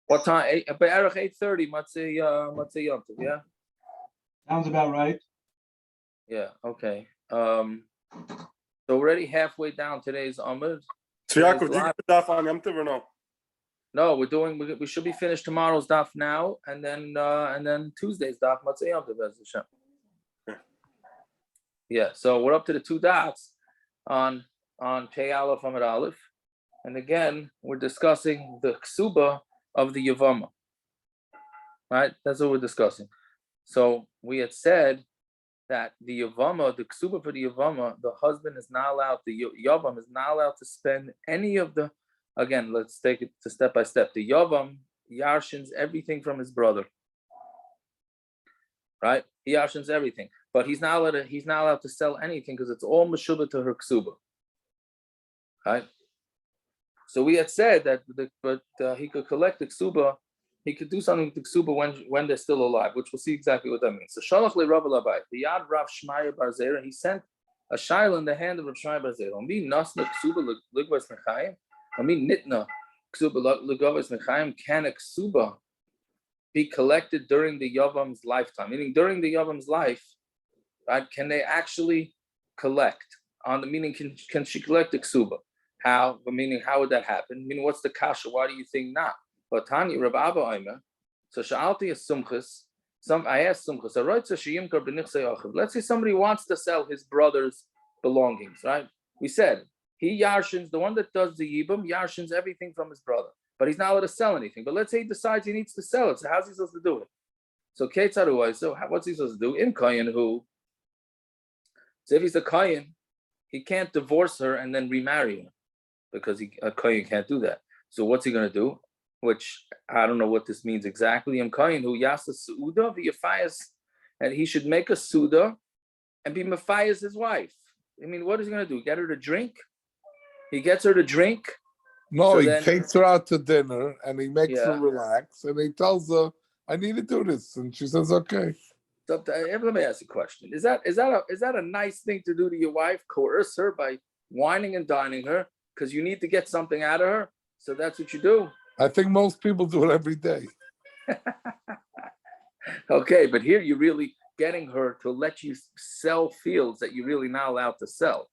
What time? 8:30. Matzeh Yom Tov, yeah. Sounds about right. Yeah. Okay. So already halfway down today's Amud. So Yaakov, do you get the Daf on Yom Tov or no? No, we should be finished tomorrow's Daf now, and then Tuesday's Daf Matzeh Yom Tov, Bez Hashem. Yeah. So we're up to the two dots on Pei Aleph Amud Aleph, and again we're discussing the kesuba of the yibum. Right. That's what we're discussing. So we had said that the yibum, the kesuba for the yibum, the husband is not allowed, the yibum is not allowed to spend any of the. Again, let's take it to step by step. The yibum yarshins everything from his brother. Right? He yarshins everything, but he's not allowed to sell anything because it's all meshubah to her kesuba. Right? So we had said that, he could collect the kesuba. He could do something with the kesuba when they're still alive, which we'll see exactly what that means. So Shalach le Rav Labai, the Yad Rav Shmaya Bar Zera, he sent a shaila in the hand of Rav Shmaya Bar Zera. Mi nasna kesuba ligvas mechayim. Mi nitna kesuba ligvas mechayim. Can a kesuba be collected during the yavam's lifetime? Meaning during the yavam's life, right? Can they actually collect on the meaning? Can she collect the kesuba? How? Meaning, how would that happen? Meaning, what's the kasha? Why do you think not? But Tanya Reb Abba Omer. So Sha'alti is sumchus. I asked sumchus. Let's say somebody wants to sell his brother's belongings, right? We said he yarshins, the one that does the yibum, yarshins everything from his brother, but he's not allowed to sell anything. But let's say he decides he needs to sell it. So how's he supposed to do it? So what's he supposed to do? In Kayan who? So if he's a Kayan, he can't divorce her and then remarry her because a Kayan can't do that. So what's he going to do? Which I don't know what this means exactly. I'm Kayan who yasa suuda v'yafayas, and he should make a suda and be mafayas his wife. I mean, what is he going to do? Get her to drink? He gets her to drink. No, So he then, takes her out to dinner and he makes her relax and he tells her, "I need to do this," and she says, "Okay." So, let me ask you a question: Is that a nice thing to do to your wife? Coerce her by whining and dining her because you need to get something out of her. So that's what you do. I think most people do it every day. Okay, but here you're really getting her to let you sell fields that you're really not allowed to sell,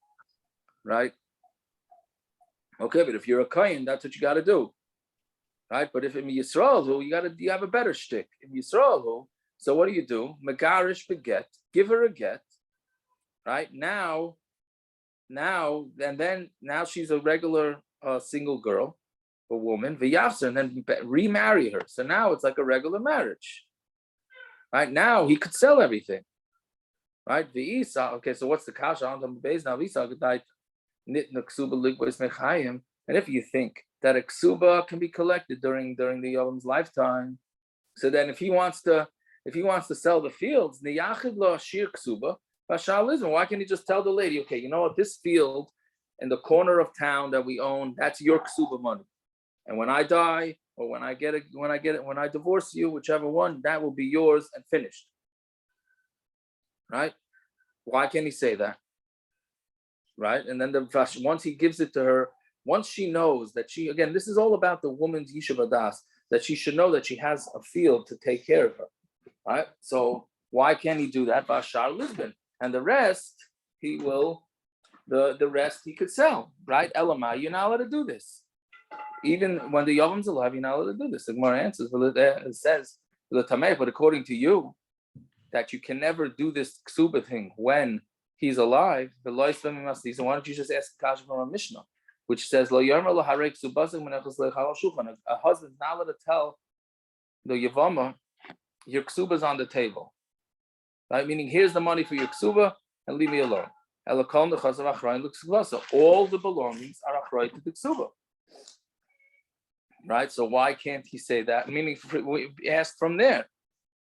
right? Okay, but if you're a kohen, that's what you got to do, right? But if in Yisrael, you have a better shtick. In Yisrael, so what do? Megarish beget, give her a get, right? Now she's a regular single girl, a woman, v'yafser, and then remarry her. So now it's like a regular marriage, right? Now he could sell everything, right? V'isa. Okay, so what's the kasha on the base now? V'isa gedait nitna kesuba ligvos mechayim. And if you think that a kesuba can be collected during the yavam's lifetime, so then if he wants to sell the fields, niyachid lo ashir kesuba v'shalism. Why can't he just tell the lady, okay, you know what, this field in the corner of town that we own, that's your kesuba money. And when I die, or when I divorce you, whichever one, that will be yours and finished. Right? Why can't he say that? Right? And then once he gives it to her, once she knows that this is all about the woman's yishuv adas, that she should know that she has a field to take care of her. Right? So why can't he do that? Bashar Lisbon. And the rest, the rest he could sell. Right? Elamai, you're not allowed to do this. Even when the Yavam's alive, you're not allowed to do this. The Gemara answers, it says, but according to you, that you can never do this kesuba thing when he's alive. So why don't you just ask Kasha from a mishna, which says, a husband's not allowed to tell the Yavama, your kesuba's on the table. Right? Meaning, here's the money for your kesuba, and leave me alone. All the belongings are achrayt to the kesuba. Right, so why can't he say that? Meaning, we asked from there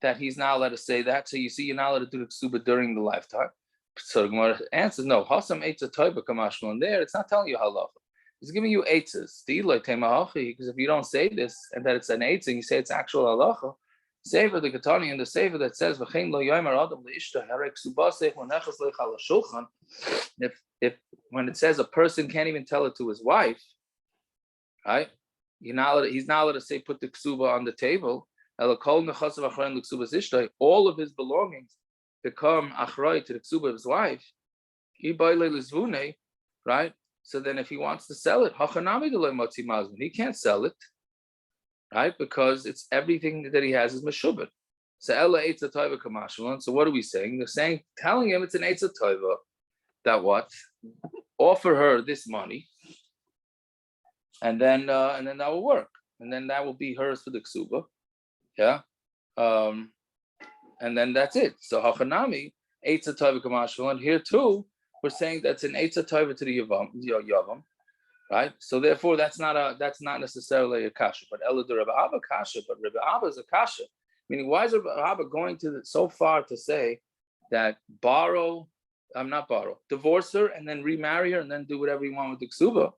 that he's not allowed to say that. So you see, you're not allowed to do the kesuba during the lifetime. So the Gemara answers, no. Hasam eitza toiba kamashma. And there, it's not telling you halacha. It's giving you eitzas. Because if you don't say this and that it's an eitz, and you say it's actual halacha, Sefer the Ketani and the Sefer that says v'chein lo yomer adam leishta harei kesubasech v'nechas leichal hashulchan. If when it says a person can't even tell it to his wife, right? he's not allowed to say put the kesuba on the table. All of his belongings become achroi to the kesuba of his wife. Right? So then if he wants to sell it, he can't sell it, right? Because it's everything that he has is meshubed. So what are we saying? They're saying, telling him it's an eitz tova, that what? Offer her this money, and then that will work. And then that will be hers for the kesuba. Yeah. And then that's it. So hachanami, eitz tova kamashul, and here too, we're saying that's an eitz tova to the yavam, right? So therefore, that's not necessarily a kasha, but ela the Rebbe Abba kasha, but Rebbe Abba is a kasha. Meaning, why is Rebbe Abba going so far to say that divorce her and then remarry her and then do whatever you want with the kesuba,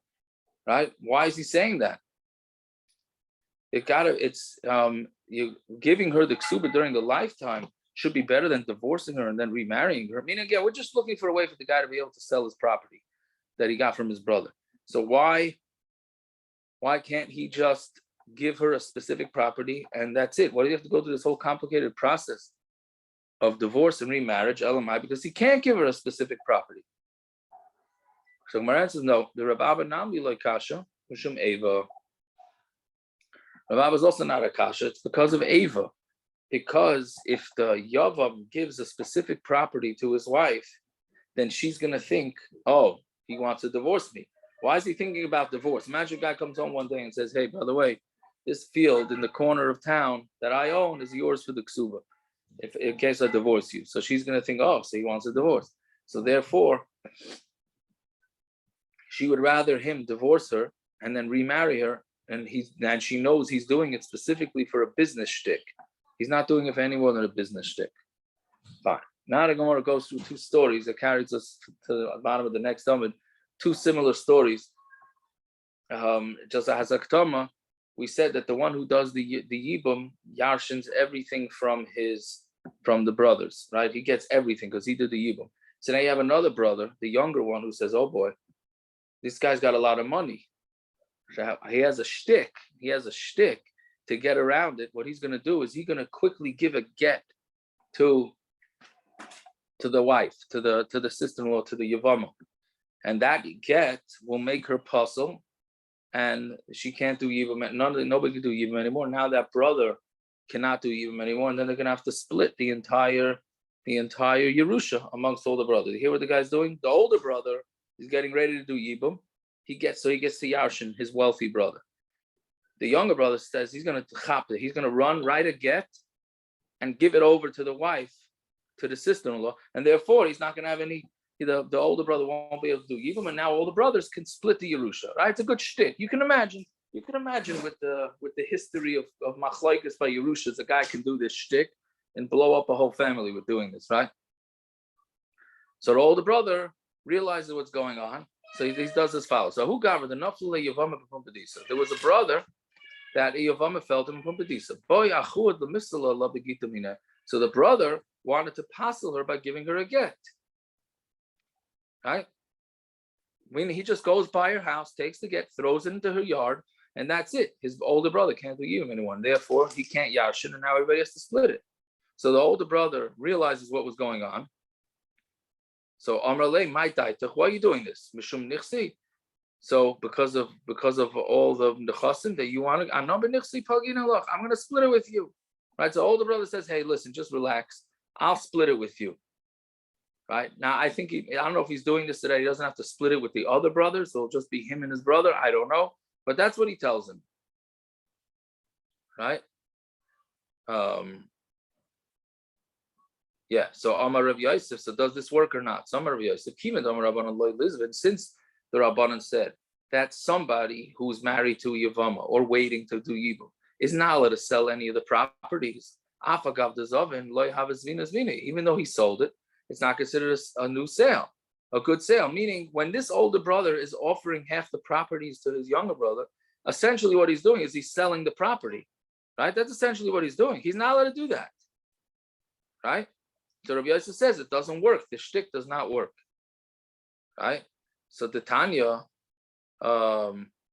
right? Why is he saying that? You giving her the kesuba during the lifetime should be better than divorcing her and then remarrying her. Meaning, again, we're just looking for a way for the guy to be able to sell his property that he got from his brother. So why can't he just give her a specific property and that's it? Why do you have to go through this whole complicated process of divorce and remarriage, LMI, because he can't give her a specific property? So Gemara says, no, the Rav Abba Namli Loi Kasha, Mishum Eva. Rav Abba is also not a kasha, it's because of Eva. Because if the Yavam gives a specific property to his wife, then she's going to think, oh, he wants to divorce me. Why is he thinking about divorce? Imagine a guy comes home one day and says, hey, by the way, this field in the corner of town that I own is yours for the kesuba, if in case I divorce you. So she's going to think, oh, so he wants a divorce. So therefore, she would rather him divorce her and then remarry her, and she knows he's doing it specifically for a business shtick. He's not doing it for any more than a business shtick. Fine. Now the Gemara goes through two stories that carries us to the bottom of the next Amud. Two similar stories. Just as a ketama, we said that the one who does the yibum yarshins everything from the brothers, right? He gets everything because he did the yibum. So now you have another brother, the younger one, who says, "Oh boy, this guy's got a lot of money. He has a shtick. He has a shtick to get around it. What he's going to do is he's going to quickly give a get to the wife, to the sister-in-law, to the yavama, and that get will make her puzzle, and she can't do yibum. Nobody can do yibum anymore. Now that brother cannot do yibum anymore, and then they're going to have to split the entire Yerusha amongst all the brothers. You hear what the guy's doing? The older brother is getting ready to do yibum. He gets to Yarshin, his wealthy brother. The younger brother says he's going to write a get and give it over to the wife, to the sister-in-law, and therefore he's not going to have any. The older brother won't be able to do yibum, and now all the brothers can split the Yerusha. Right? It's a good shtick. You can imagine with the history of machlokes by Yerushas, a guy can do this shtick and blow up a whole family with doing this, right? So the older brother realizes what's going on. So he does as follows. So who governed the Nafle Yavama Pumpadisa? There was a brother that Yavama felt him Pumpadisa. So the brother wanted to passel her by giving her a get. Right? Meaning he just goes by her house, takes the get, throws it into her yard, and that's it. His older brother can't do yibum anyone. Therefore, he can't yarshin, and now everybody has to split it. So the older brother realizes what was going on. So Amrale, my daitach, why are you doing this? Mishum nichsi. So because of all the nechasim that you want to, I'm going to split it with you. Right? So older brother says, hey, listen, just relax. I'll split it with you. Right? Now I think I don't know if he's doing this today. He doesn't have to split it with the other brothers. It'll just be him and his brother. I don't know. But that's what he tells him. Right? Yeah, so Amar Rav Yosef, so does this work or not? So Amar Rav Yosef, since the Rabbanan said that somebody who's married to Yavama or waiting to do yibum is not allowed to sell any of the properties, even though he sold it, it's not considered a new sale, a good sale. Meaning, when this older brother is offering half the properties to his younger brother, essentially what he's doing is he's selling the property, right? That's essentially what he's doing. He's not allowed to do that, right? So Rabbi Yosef says it doesn't work. The shtick does not work, right? So the Tanya,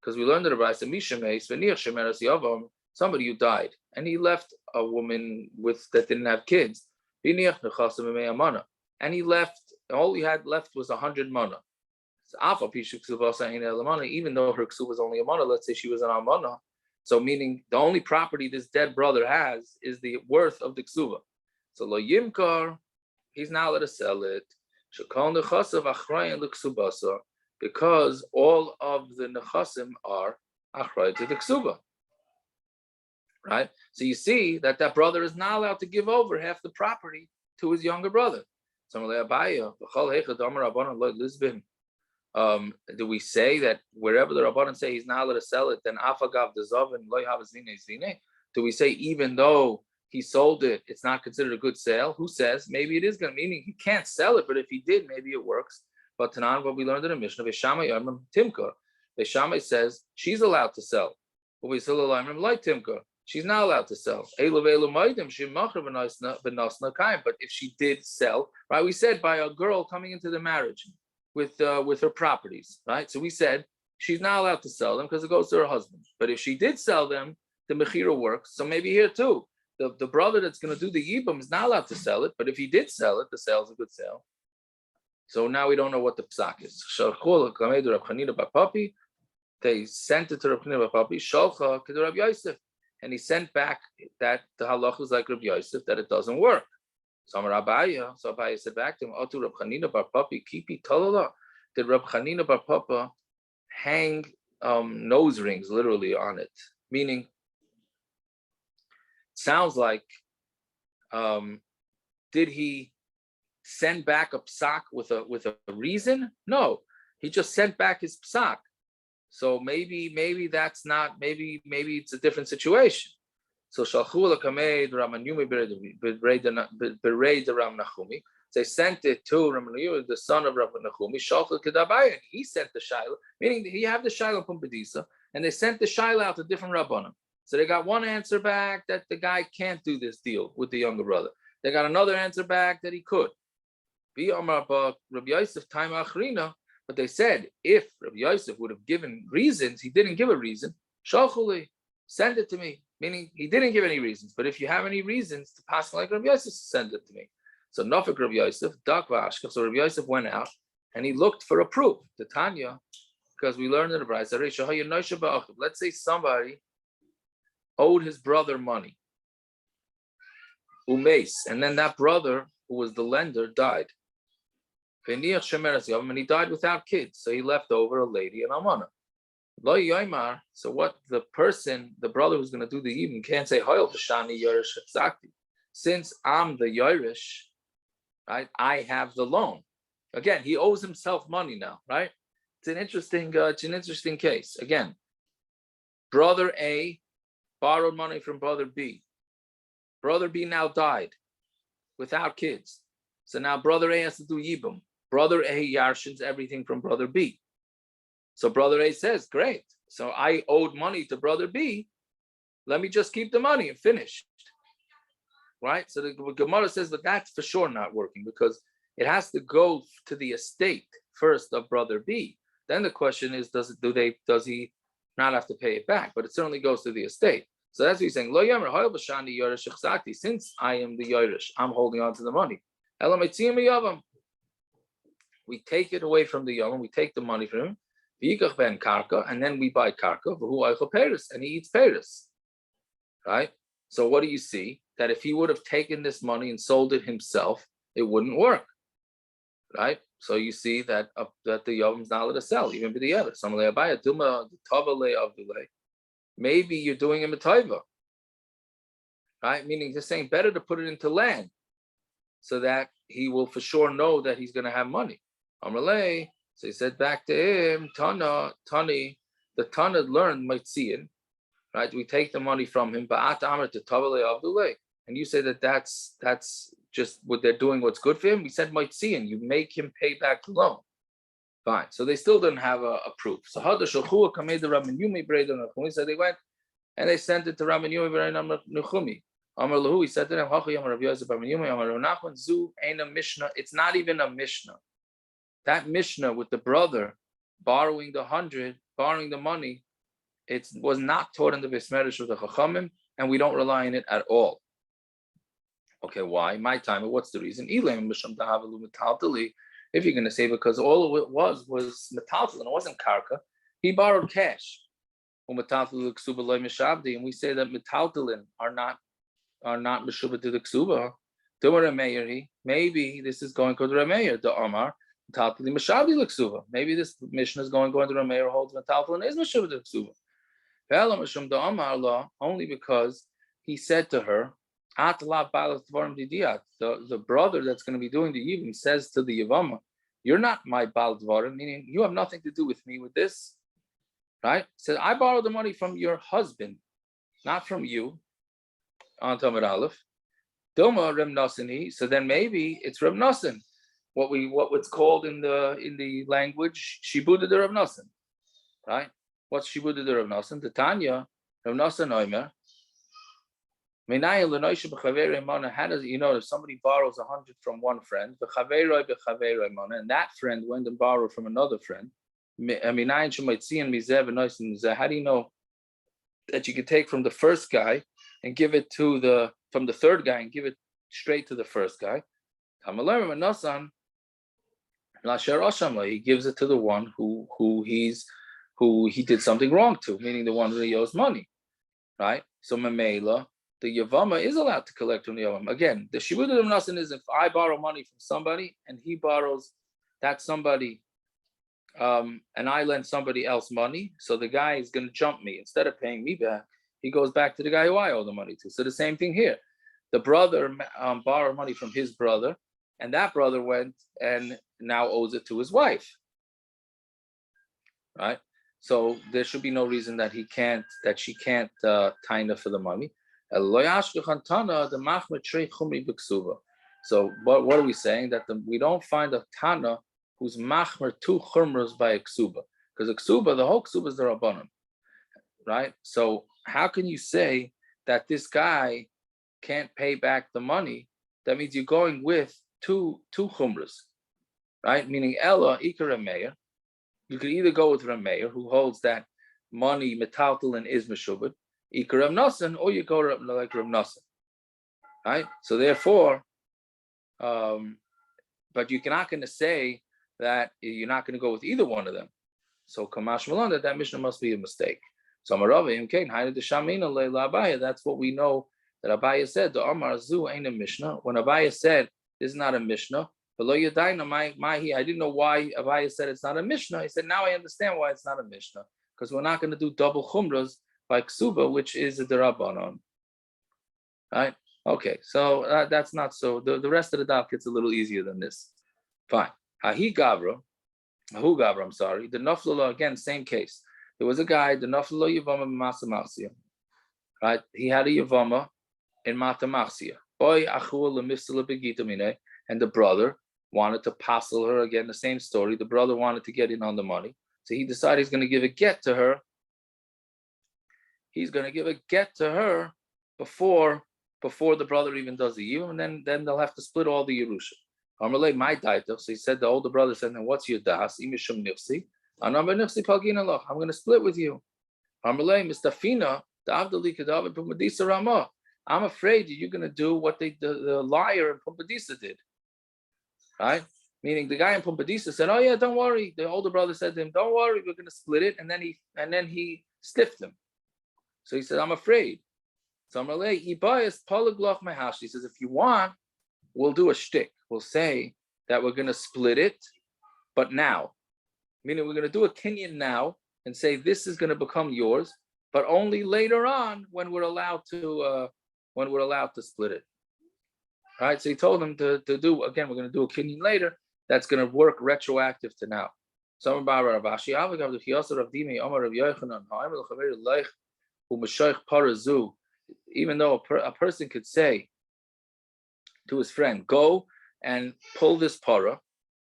because we learned in the Brayso somebody who died and he left a woman that didn't have kids, and he left, all he had left was 100 mana. Even though her kesuba was only a mana, let's say she was an almana, so meaning the only property this dead brother has is the worth of the kesuba. So lo yimkar, he's not allowed to sell it. Because all of the nechasim are achrayed to the kesuba. Right? So you see that brother is not allowed to give over half the property to his younger brother. Do we say that wherever the Rabbanan say he's not allowed to sell it, then afagav dezav and loy have zine? Do we say even though he sold it, it's not considered a good sale? Who says maybe it is going to, meaning he can't sell it, but if he did, maybe it works. But Tanan, what we learned in the Mishnah, Timka, Shammai says she's allowed to sell. But we still like Timka. She's not allowed to sell. But if she did sell, right? We said by a girl coming into the marriage with her properties, right? So we said she's not allowed to sell them because it goes to her husband. But if she did sell them, the mechira works. So maybe here too, the brother that's going to do the yibum is not allowed to sell it. But if he did sell it, the sale is a good sale. So now we don't know what the psak is. They sent it to Rav Chanina bar Papi, Shalcha to Rav Yosef, and he sent back that the halach is like Rav Yosef, that it doesn't work. So Abba said back to him, "Otu Rav Chanina bar Papi, kipi talala." Did Rav Chanina bar Papa hang nose rings literally on it? Meaning, sounds like, did he send back a psak with a reason? No, he just sent back his psak. So maybe that's not, maybe it's a different situation. So they sent it to Ramanuyumi, the son of Rav Nachumi. He sent the shaila, meaning he have the shaila pumbedisa, and they sent the shaila out to different rabbanim. So they got one answer back that the guy can't do this deal with the younger brother. They got another answer back that he could. But they said if Rabbi Yosef would have given reasons, he didn't give a reason. Shalchuli, send it to me. Meaning he didn't give any reasons. But if you have any reasons to pass like Rabbi Yosef, send it to me. So Nafik Rabbi Yosef, Dakvashka. So Rabbi Yosef went out and he looked for a proof. The Tanya, because we learned in the Brayso. Let's say somebody owed his brother money. Umeis, and then that brother who was the lender died. And he died without kids, so he left over a lady and almana. So what the brother who's going to do the yibum can't say, since I'm the Yerush, right? I have the loan. Again, he owes himself money now, right? It's an interesting case. Again, brother A borrowed money from brother B. Brother B now died without kids. So now brother A has to do yibum. Brother A yarshins everything from brother B. So brother A says, great. So I owed money to brother B. Let me just keep the money and finish. Right? So the Gemara says, but that's for sure not working because it has to go to the estate first of brother B. Then the question is, does he not have to pay it back? But it certainly goes to the estate. So that's what he's saying. Since I am the Yerush, I'm holding on to the money. We take it away from the Yavim, we take the money from him, and then we buy karka, and he eats peris. Right? So what do you see? That if he would have taken this money and sold it himself, it wouldn't work. Right? So you see that the Yavim's not allowed to sell, even the other. Maybe you're doing him a taiva. Right? Meaning just saying better to put it into land so that he will for sure know that he's going to have money. So he said back to him, Tani, the Tana learned Maitzian, right? We take the money from him, and you say that's just what they're doing, what's good for him. We said Maitzian, you make him pay back the loan. Fine. So they still didn't have a proof. So so they went and they sent it to Raman Yumi. He said to them, it's not even a mishna. That mishna with the brother borrowing the 100, borrowing the money, it was not taught in the Beis Medrash of the Chachamim, and we don't rely on it at all. Okay, why? My time. What's the reason? If you're going to say because all it was metaltalin, it wasn't karka. He borrowed cash. And we say that metaltalin are not mishubah to the kesuba. Maybe this is going to the remarried. The Omar metaltalin mishabdi l'kesuba. Maybe this mishna is going to the remarried holds metaltalin is mishubah to the kesuba. The Omar law only because he said to her, the brother that's going to be doing the yibum says to the yivama, you're not my bal dvarim, meaning you have nothing to do with me with this, right? Says I borrowed the money from your husband, not from you. On Tamar Aleph, Dilma Rem Nasani. So then maybe it's Rem Nasan, what's called in the language shibud de Rem Nasan, right? What's shibud de Rem Nasan? The Tanya Rem Nasan Omer. How does if somebody borrows 100 from one friend, and that friend went and borrowed from another friend? How do you know that you could take from the first guy and give it from the third guy and give it straight to the first guy? He gives it to the one who he did something wrong to, meaning the one who he owes money, right? So Mamela, the Yavama is allowed to collect from the Yavama. Again, the shibud of Nasan is if I borrow money from somebody and he borrows that somebody, and I lend somebody else money, so the guy is going to jump me. Instead of paying me back, he goes back to the guy who I owe the money to. So the same thing here. The brother borrowed money from his brother, and that brother went and now owes it to his wife. Right? So there should be no reason that she can't taina for the money. So what are we saying? That we don't find a tana who's machmer 2 chumros by a kesuba, because a kesuba, the whole kesuba is the rabbanon, right? So how can you say that this guy can't pay back the money? That means you're going with two chumros, right? Meaning Ella ikar remeir. You could either go with remeir, who holds that money metaltalin is meshubad, ikar Rav Nasan, or you go like Rav Nasan, right? So therefore, but you're not going to say that you're not going to go with either one of them. So Kamash Malon, that mishna must be a mistake. So that's what we know that Abaya said. The Amar Zu ain't a mishna. When Abaya said this is not a mishna, I didn't know why Abaya said it's not a mishna. He said now I understand why it's not a mishna, because we're not going to do double chumros by kesuba, which is a derabbanon. Right? Okay, so that's not so. The rest of the daf gets a little easier than this. Fine. Ahu Gavra, I'm sorry. The Naflala, again, same case. There was a guy, the Naflala Yavama Masamachsia. Right? He had a Yavama in Matamachsia. And the brother wanted to passel her, again, the same story. The brother wanted to get in on the money. So he decided he's going to give a get to her. He's going to give a get to her before the brother even does the yibum, and then they'll have to split all the Yerusha. So he said, the older brother said, then what's your das? I'm going to split with you. I'm afraid you're going to do what the liar in Pumpadisa did. Right? Meaning the guy in Pumpadisa said, oh yeah, don't worry. The older brother said to him, don't worry, we're going to split it. And then he stiffed him. So he said, I'm afraid. So he says, if you want, we'll do a shtick. We'll say that we're going to split it, but now. Meaning we're going to do a kinyan now and say this is going to become yours, but only later on when we're allowed to split it. All right, so he told him to do, again, we're going to do a kinyan later. That's going to work retroactive to now. Even though a person could say to his friend, go and pull this para,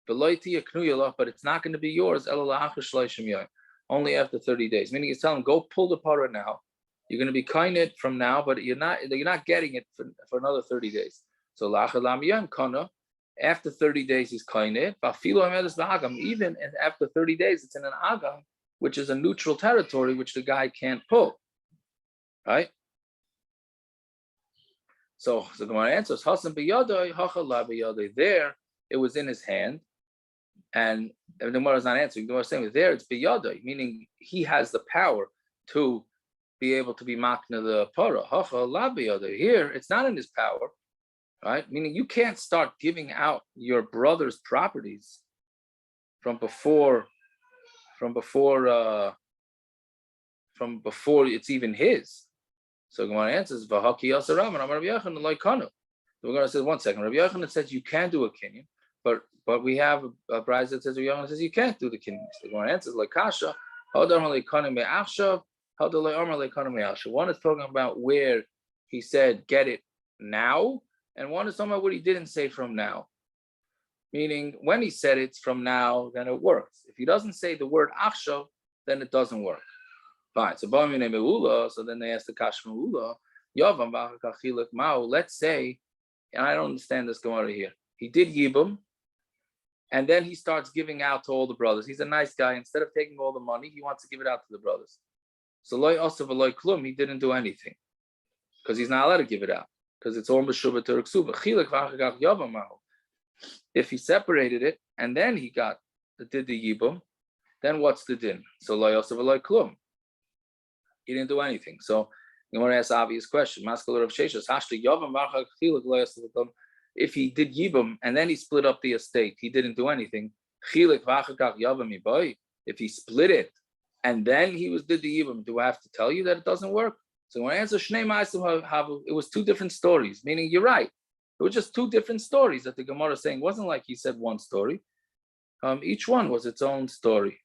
but it's not going to be yours only after 30 days. Meaning he's telling him, go pull the para now. You're going to be kainet from now, but you're not getting it for another 30 days. So after 30 days he's kainet. Even after 30 days, it's in an agam which is a neutral territory, which the guy can't pull, right? So the Gemara answers, Hasan biyadai, hachala biyadai. There, it was in his hand, and the Gemara is not answering. The Gemara is saying there it's biyadai, meaning he has the power to be able to be makneh the para. Hachala biyadai. Here, it's not in his power, right? Meaning you can't start giving out your brother's properties from before it's even his. So Gemara answers, "V'haki yasaram and Amar Rabbi Yochanan loikanu." The Gemara says, one second. Rabbi Yochanan says you can do a kinyan, but we have a bride that says Rabbi Yochanan says you can't do the kinyan. So the Gemara answers, "Loikasha, hadar loikanu me'achshav, hadar loyamar loikanu me'achshav." One is talking about where he said get it now, and one is talking about what he didn't say from now. Meaning, when he said it's from now, then it works. If he doesn't say the word achshav, then it doesn't work. Fine. So then they asked the Kash Meula, let's say, and I don't understand this Gemara here. He did yibum, and then he starts giving out to all the brothers. He's a nice guy. Instead of taking all the money, he wants to give it out to the brothers. So loy osav loy klum, he didn't do anything because he's not allowed to give it out because it's all mishubah to kesuba. If he separated it and then he did the yibum, then what's the din? So loy osav loy klum. He didn't do anything. So you want to ask the obvious question. If he did yibum and then he split up the estate, he didn't do anything. If he split it and then did the yibum, do I have to tell you that it doesn't work? So when I answer it was two different stories, meaning you're right. It was just two different stories that the Gemara is saying. It wasn't like he said one story. Each one was its own story.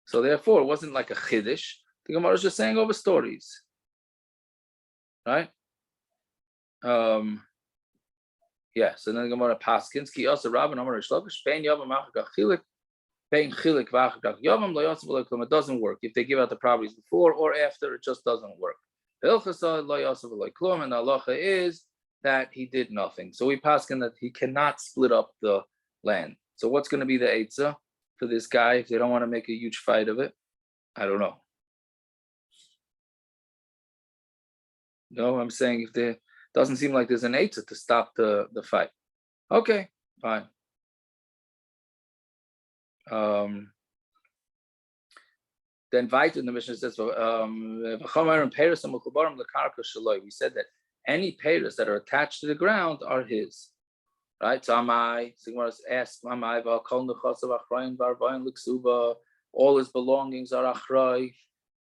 So therefore, it wasn't like a chiddush. The Gemara is just saying over stories, right? Yes, and then the Gemara paskins ki also Rabban Amar Shlokish Bein Yavam Achagach Chilik Bein Chilik V'Achagach Yavam Lo Yosef Lo Klum. It doesn't work if they give out the properties before or after. It just doesn't work. Hilchasa Lo Yosef Lo Klum, and the halacha is that he did nothing. So we paskin that he cannot split up the land. So what's going to be the eitzah for this guy if they don't want to make a huge fight of it? I don't know. No, I'm saying if there doesn't seem like there's an eitzah to stop the fight. Okay, fine. Then Vait in the Mishnah says, we said that any payers that are attached to the ground are his. Right? So Sigmar asks, all his belongings are achray.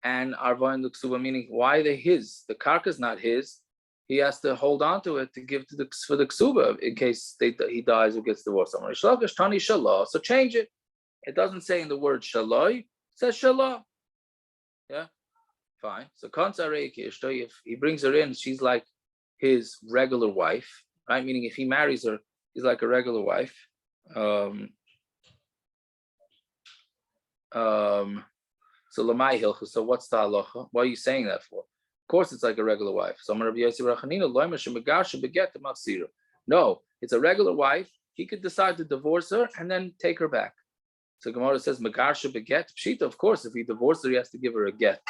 And arvain l'ksuba, meaning why are they his? The karka is not his. He has to hold on to it to give for the ksuba in case he dies or gets divorced. So change it. It doesn't say in the word shaloi. It says shalah. Yeah, fine. So if he brings her in, she's like his regular wife, right? Meaning if he marries her, he's like a regular wife. So lamai hilcha. So what's the halacha? Why are you saying that for? Of course, it's like a regular wife. So no, it's a regular wife. He could decide to divorce her and then take her back. So Gemara says megarsha beget pshita. Of course, if he divorced her, he has to give her a get.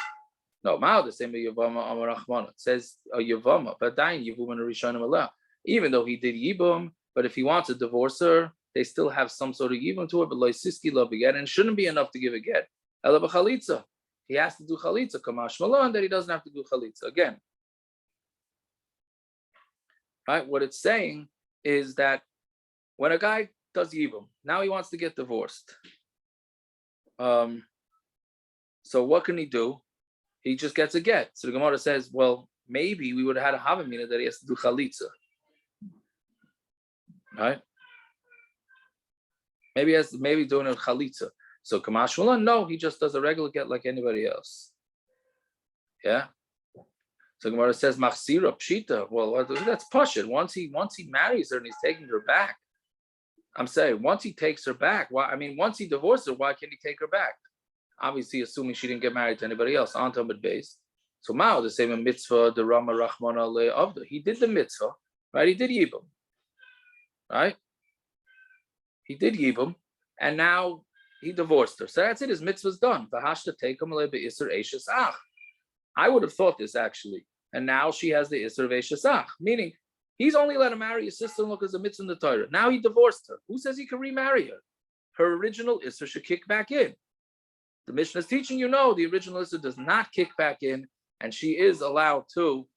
No, ma'od the same yivama amarachmana. It says a yivama, but dain yibum and rishonim Allah. Even though he did yibum, but if he wants to divorce her, they still have some sort of yibum to her. But loisiski lo beget, and it shouldn't be enough to give a get. He has to do chalitza, kamash malon, that he doesn't have to do chalitza again. Right? What it's saying is that when a guy does yibum, now he wants to get divorced. So what can he do? He just gets a get. So the Gemara says, well, maybe we would have had a havamina that he has to do chalitza. Right? Maybe doing a chalitza. So Kamash Malon, no, he just does a regular get like anybody else. Yeah. So Gemara says Machsira Pshita. Well, that's Pashit. Once he marries her and he's taking her back. I'm saying once he takes her back, once he divorces her, why can't he take her back? Obviously, assuming she didn't get married to anybody else, on Talmud base. So Mao, the same mitzvah, the Rama Rahmana Avda. He did the mitzvah, right? He did yibum, right? He did yibum, and now he divorced her. So that's it. His mitzvah's done. I would have thought this actually. And now she has the Isser of Eishasach, meaning he's only let her marry his sister-in-law as a mitzvah in the Torah. Now he divorced her. Who says he can remarry her? Her original Isser should kick back in. The Mishnah is teaching you, no, the original Isser does not kick back in, and she is allowed to.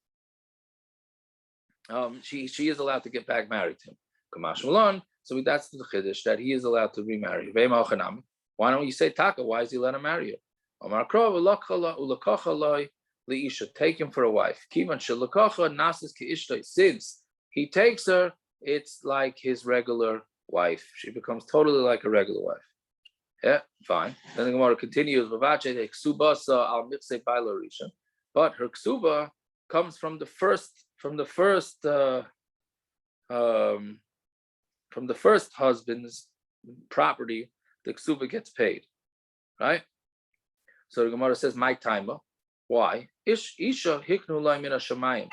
She is allowed to get back married to him. Kamash Malon. So that's the chiddush that he is allowed to remarry. Why don't you say Taka? Why is he let her marry her? Take him for a wife. Since he takes her, it's like his regular wife. She becomes totally like a regular wife. Yeah, fine. Then the Gemara continues. But her kesuba comes from the first husband's property. The kesuba gets paid, right? So the Gemara says, "My timer." Why? Isha hiknu lai min hashamayim.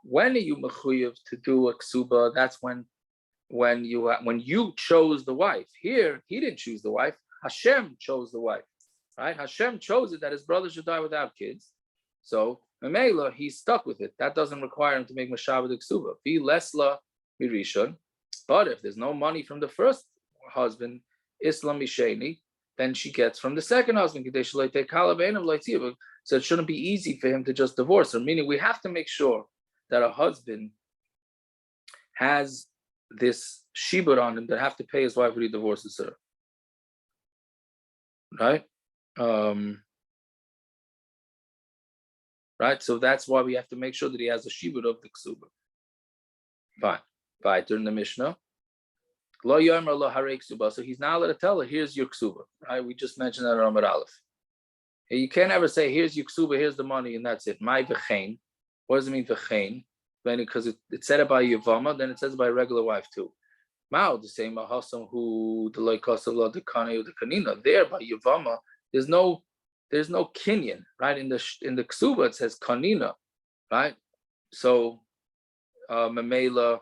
When are you mechuyev to do a kesuba? That's when you chose the wife. Here, he didn't choose the wife. Hashem chose the wife, right? Hashem chose it that his brother should die without kids. So Memela, he's stuck with it. That doesn't require him to make mashav the kesuba. Be lesla mirishon. But if there's no money from the first husband, Islam misheni, then she gets from the second husband. So it shouldn't be easy for him to just divorce her. Meaning, we have to make sure that a husband has this shibud on him that have to pay his wife when he divorces her. Right? Right? So that's why we have to make sure that he has a shibud of the kesuba. Fine. Weiter in the Mishnah. Lo yomer lo harei kesuba. So he's now allowed to tell her, here's your kesuba. Right? We just mentioned that in Amud Aleph. You can't ever say, here's your kesuba, here's the money, and that's it. My v'chein. What does it mean v'chein? Because it said it by Yivama, then it says by a regular wife too. Mao, the same Mahasam who the like Kesubos the Kanayu there by Yivama, there's no kinyan, right? In the kesuba it says Kanayu, right? So Memela,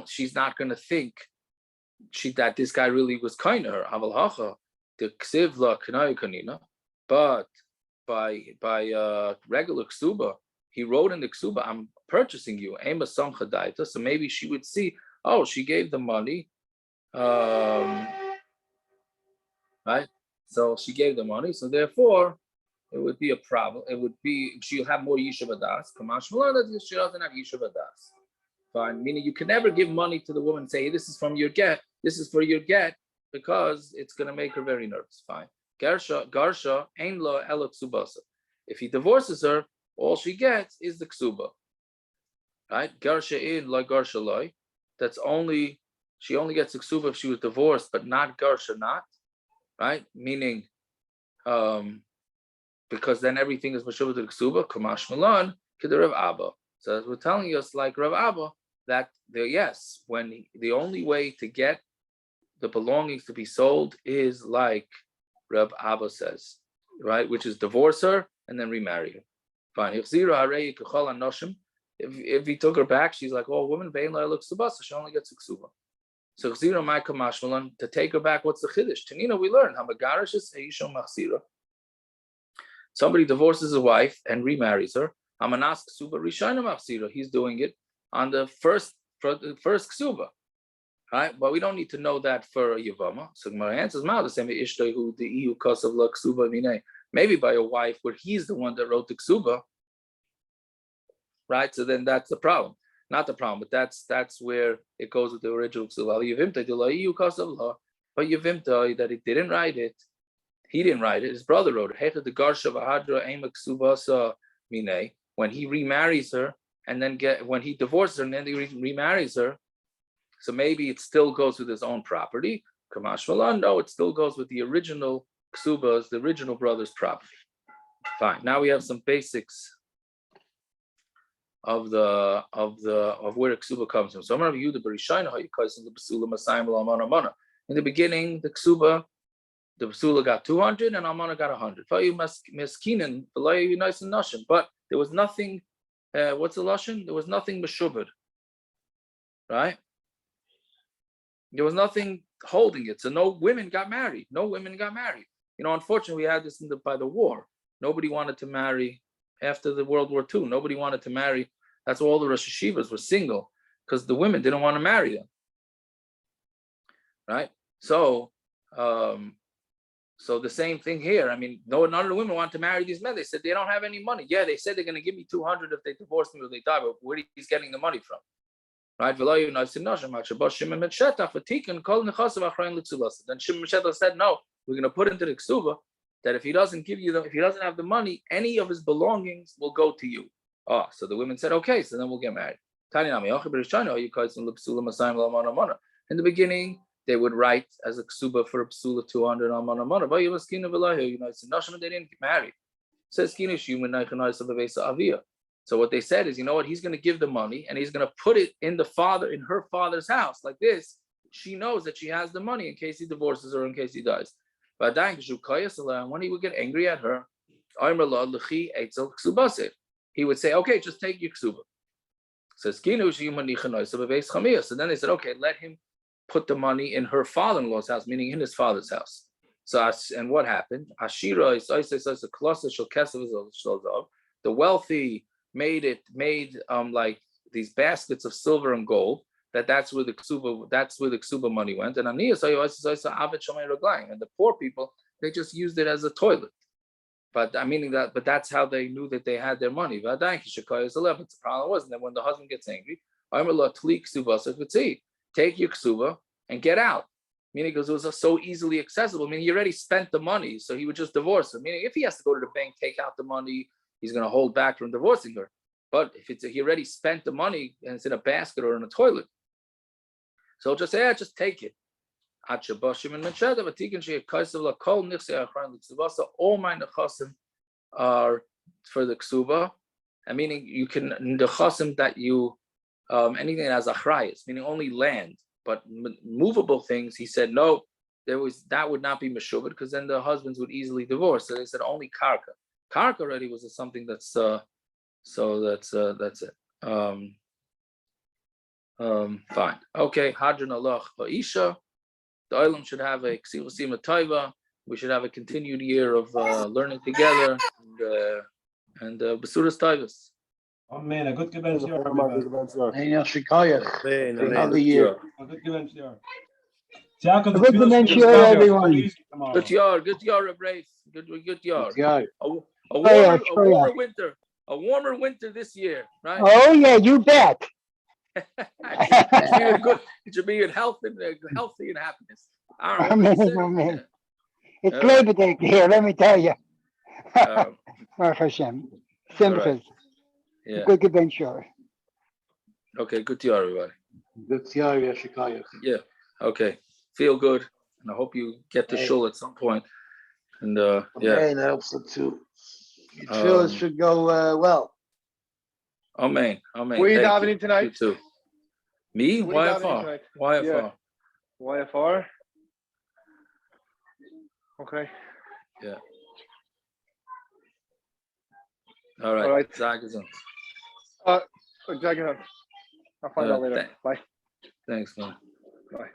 she's not gonna think that this guy really was kind to her. Aval hacha the ksivla Kanayu Kanina, but by regular kesuba, he wrote in the kesuba, I'm purchasing you. So maybe she would see, oh, she gave the money. Right? So she gave the money. So therefore, it would be a problem. It would be, she'll have more yishuv adas. Kamash malana, she doesn't have yishuv adas. Fine. Meaning you can never give money to the woman and say, hey, this is from your get. This is for your get, because it's going to make her very nervous. Fine. Garsha, ein lo elo ksubasa. If he divorces her, all she gets is the kesuba. Right? Garsha in like garsha loy. She only gets the kesuba if she was divorced, but not garsha not. Right? Meaning, because then everything is mashubah to the kesuba. Kamash malan k'der Rav Abba. So as we're telling us, like Rav Abba, that when the only way to get the belongings to be sold is like Rav Abba says, right? Which is divorce her and then remarry her. Fine. If he took her back, she's like, oh, woman, so she only gets a kesuba. So to take her back, what's the chiddush? Tanina, we learn somebody divorces a wife and remarries her. He's doing it on the first kesuba. Right? But we don't need to know that for a Yavama. So my answer is maybe by a wife where he's the one that wrote the kesuba. Right? So then that's the problem. Not the problem, but that's where it goes with the original kesuba. But Yavimta that he didn't write it. He didn't write it. His brother wrote it. When he remarries her and then when he divorces her and then he remarries her. So maybe it still goes with his own property. Kamash Malan, no, it still goes with the original Kesubos, the original brother's property. Fine. Now we have some basics of where the kesuba comes from. So I'm going to review the Berishayna, how you call it in the Basula Masayim Almana. In the beginning, the kesuba, the Basula got 200 and Almana got 100. But there was nothing. What's the lashon? There was nothing meshubad, right? There was nothing holding it. So no women got married. No women got married. Unfortunately, we had this by the war. Nobody wanted to marry after the World War II. Nobody wanted to marry. That's why all the Rosh Hashivas were single, because the women didn't want to marry them. Right? So the same thing here. I mean, none of the women want to marry these men. They said they don't have any money. Yeah, they said they're going to give me 200 if they divorce me or they die, but where he's getting the money from? Right? Then Shimon Shetta said, no, we're going to put into the kesuba that if he doesn't have the money, any of his belongings will go to you. So the women said, okay, so then we'll get married. In the beginning, they would write as a kesuba for a psula 200 but they didn't get married. Says so what they said is, you know what, he's going to give the money and he's going to put it in her father's house. Like this, she knows that she has the money in case he divorces her, in case he dies. But when he would get angry at her, he would say, okay, just take your kesuba. Says so then they said, okay, let him put the money in her father-in-law's house, meaning in his father's house. So, and what happened? The wealthy made like these baskets of silver and gold. That's where the kesuba money went. And and the poor people, they just used it as a toilet. But that's how they knew that they had their money. But the problem was that when the husband gets angry, take your kesuba and get out. Meaning, because it was so easily accessible. Meaning, he already spent the money, so he would just divorce her. Meaning, if he has to go to the bank, take out the money, he's going to hold back from divorcing her. But if he already spent the money and it's in a basket or in a toilet, so just say, just take it. All my nechasim are for the kesuba, and meaning you can the chasim that you anything that has achrayas, meaning only land, but movable things. He said no, that would not be meshubud because then the husbands would easily divorce. So they said only karka. Karka already was something that's so that's it. Fine. Okay. Hadran Allah Ha'isha. The Olam should have a ksivasima taiva. We should have a continued year of learning together and basuras taivas. Amen. A good event here. Another year. A good event here. A good event here, everyone. Good year, Rabrace. Good year. A warmer winter this year, right? Oh yeah, you bet. It should be in healthy and happiness. Amen. It's Labor Day here, let me tell you. Baruch Hashem. Simchas. Yeah. Good adventure. Okay, good year, everybody. Good year, Yashikayach. Yeah. Okay. Feel good, and I hope you get to shul at some point. And yeah. Amen. I hope so too. Your tefillah should go well. Amen. Where are you davening tonight? You too. Me? YFR. YFR. YFR. Okay. Yeah. All right. Zagazon. I'll find out later. Bye. Thanks, man. Bye.